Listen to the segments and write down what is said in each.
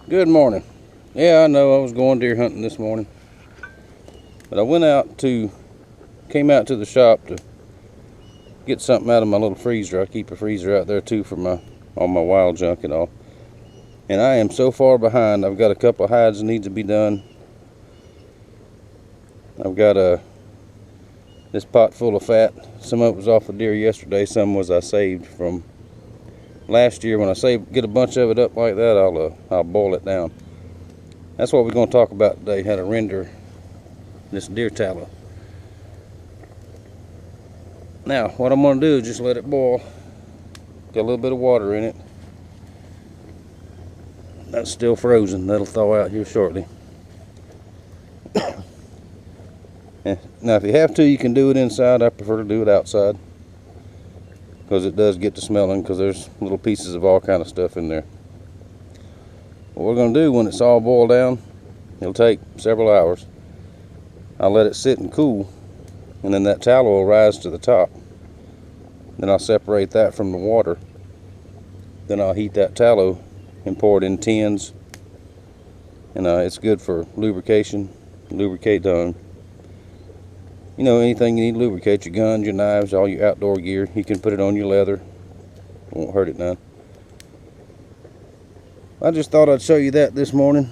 Good morning. Yeah, I know I was going deer hunting this morning, but I came out to the shop to get something out of my little freezer. I keep a freezer out there too for all my wild junk and all. And I am so far behind. I've got a couple of hides that need to be done. I've got this pot full of fat. Some of it was off the deer yesterday. Some was I saved from last year. When I get a bunch of it up like that, I'll boil it down. That's what we're going to talk about today, how to render this deer tallow. Now, what I'm going to do is just let it boil. Got a little bit of water in it. That's still frozen. That'll thaw out here shortly. Now, if you have to, you can do it inside. I prefer to do it outside because it does get to smelling, because there's little pieces of all kind of stuff in there. What we're going to do when it's all boiled down, it'll take several hours. I'll let it sit and cool, and then that tallow will rise to the top. Then I'll separate that from the water. Then I'll heat that tallow and pour it in tins. And it's good for lubrication. Lubricate anything you need to lubricate, your guns, your knives, all your outdoor gear. You can put it on your leather. Won't hurt it none. I just thought I'd show you that this morning.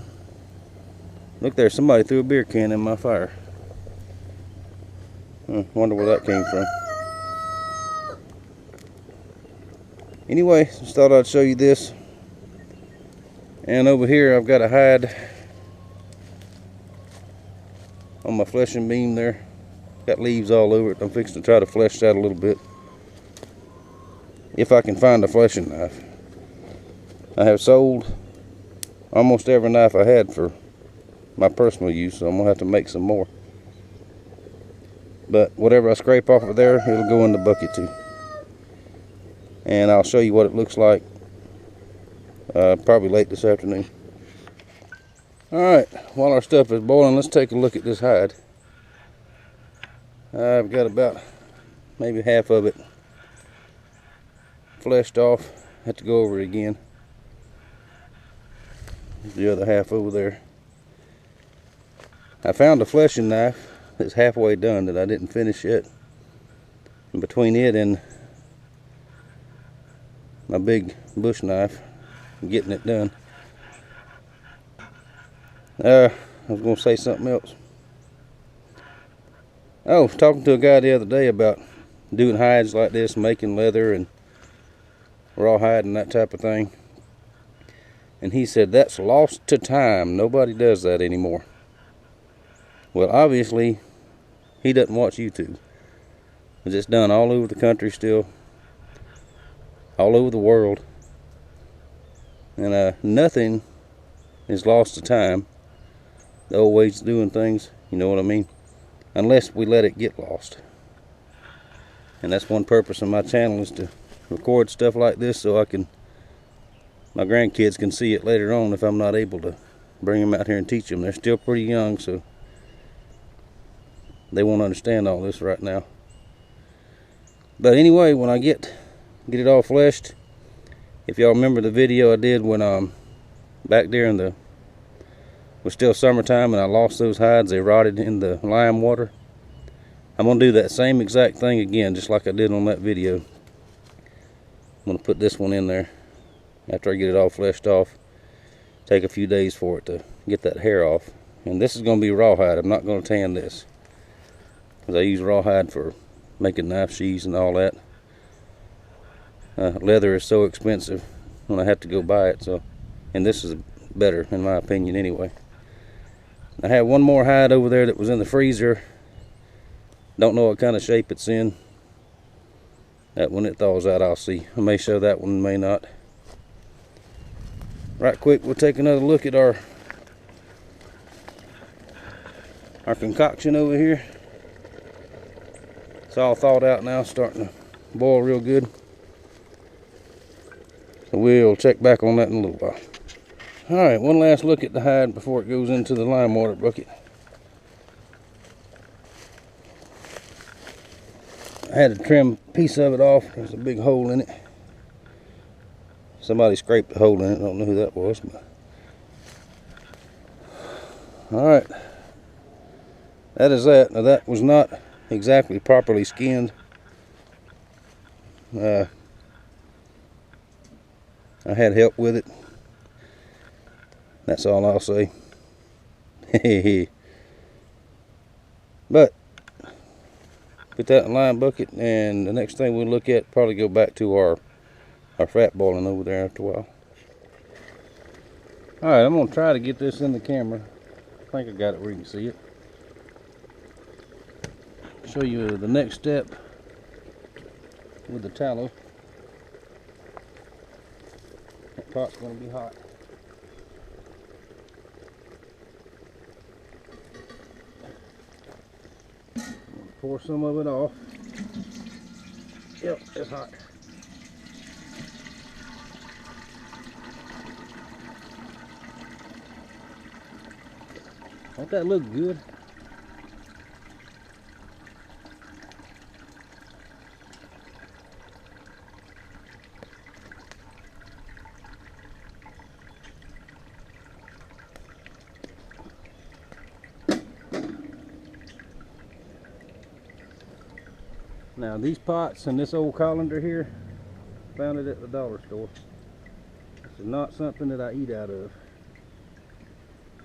Look there, somebody threw a beer can in my fire. Wonder where that came from. Anyway, just thought I'd show you this. And over here I've got a hide on my fleshing beam there. Got leaves all over it. I'm fixing to try to flesh that a little bit, if I can find a fleshing knife. I have sold almost every knife I had for my personal use, so I'm gonna have to make some more. But whatever I scrape off of there, it'll go in the bucket too. And I'll show you what it looks like probably late this afternoon. Alright, while our stuff is boiling, let's take a look at this hide. I've got about maybe half of it fleshed off. Have to go over it again. The other half over there. I found a fleshing knife that's halfway done that I didn't finish yet. And between it and my big bush knife, I'm getting it done. I was going to say something else. Oh, talking to a guy the other day about doing hides like this, making leather and rawhide and that type of thing. And he said that's lost to time. Nobody does that anymore. Well, obviously, he doesn't watch YouTube. It's done all over the country still. All over the world. And nothing is lost to time. The old ways of doing things, you know what I mean? Unless we let it get lost. And that's one purpose of my channel, is to record stuff like this so my grandkids can see it later on if I'm not able to bring them out here and teach them. They're still pretty young, so they won't understand all this right now. But anyway, when I get it all fleshed, if y'all remember the video I did when back there it was still summertime and I lost those hides, they rotted in the lime water. I'm going to do that same exact thing again, just like I did on that video. I'm going to put this one in there after I get it all fleshed off. Take a few days for it to get that hair off. And this is going to be rawhide. I'm not going to tan this, because I use rawhide for making knife sheaths and all that. Leather is so expensive when I have to go buy it, and this is better in my opinion anyway. I have one more hide over there that was in the freezer. Don't know what kind of shape it's in. That when it thaws out, I'll see. I may show that one, may not. Right quick, we'll take another look at our concoction over here. It's all thawed out now, starting to boil real good. So we'll check back on that in a little while. Alright, one last look at the hide before it goes into the lime water bucket. I had to trim a piece of it off. There's a big hole in it. Somebody scraped a hole in it. I don't know who that was, but Alright, that is that. Now that was not exactly properly skinned. I had help with it. That's all I'll say. But put that in a lime bucket, and the next thing we'll look at, probably go back to our fat boiling over there after a while. Alright, I'm going to try to get this in the camera. I think I got it where you can see it. Show you the next step with the tallow. That pot's going to be hot. Pour some of it off. Yep, it's hot. Don't that look good? Now these pots and this old colander here, found it at the dollar store. This is not something that I eat out of.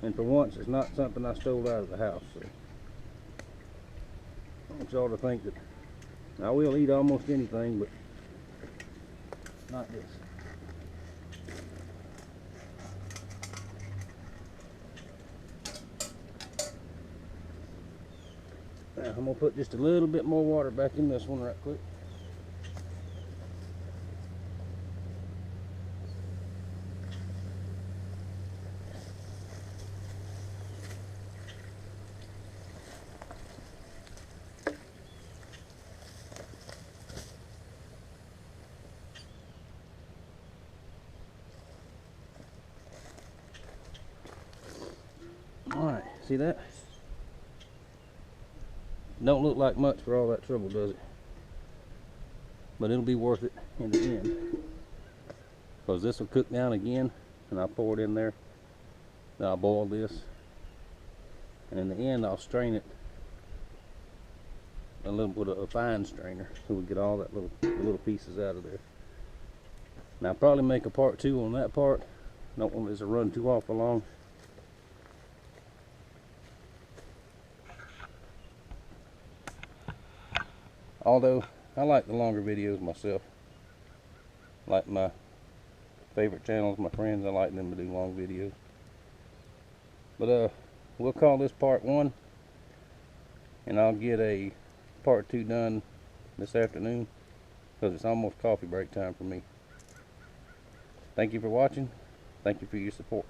And for once, it's not something I stole out of the house. So I want y'all to think that I will eat almost anything, but not this. Now I'm going to put just a little bit more water back in this one right quick. Alright, see that? Don't look like much for all that trouble, does it? But it'll be worth it in the end. Because this will cook down again, and I'll pour it in there. Then I'll boil this. And in the end, I'll strain it a little with a fine strainer, so we get all that little pieces out of there. Now I'll probably make a part 2 on that part. Don't want this to run too awful long. Although I like the longer videos myself. Like my favorite channels, my friends, I like them to do long videos. But we'll call this part 1, and I'll get a part 2 done this afternoon, because it's almost coffee break time for me. Thank you for watching. Thank you for your support.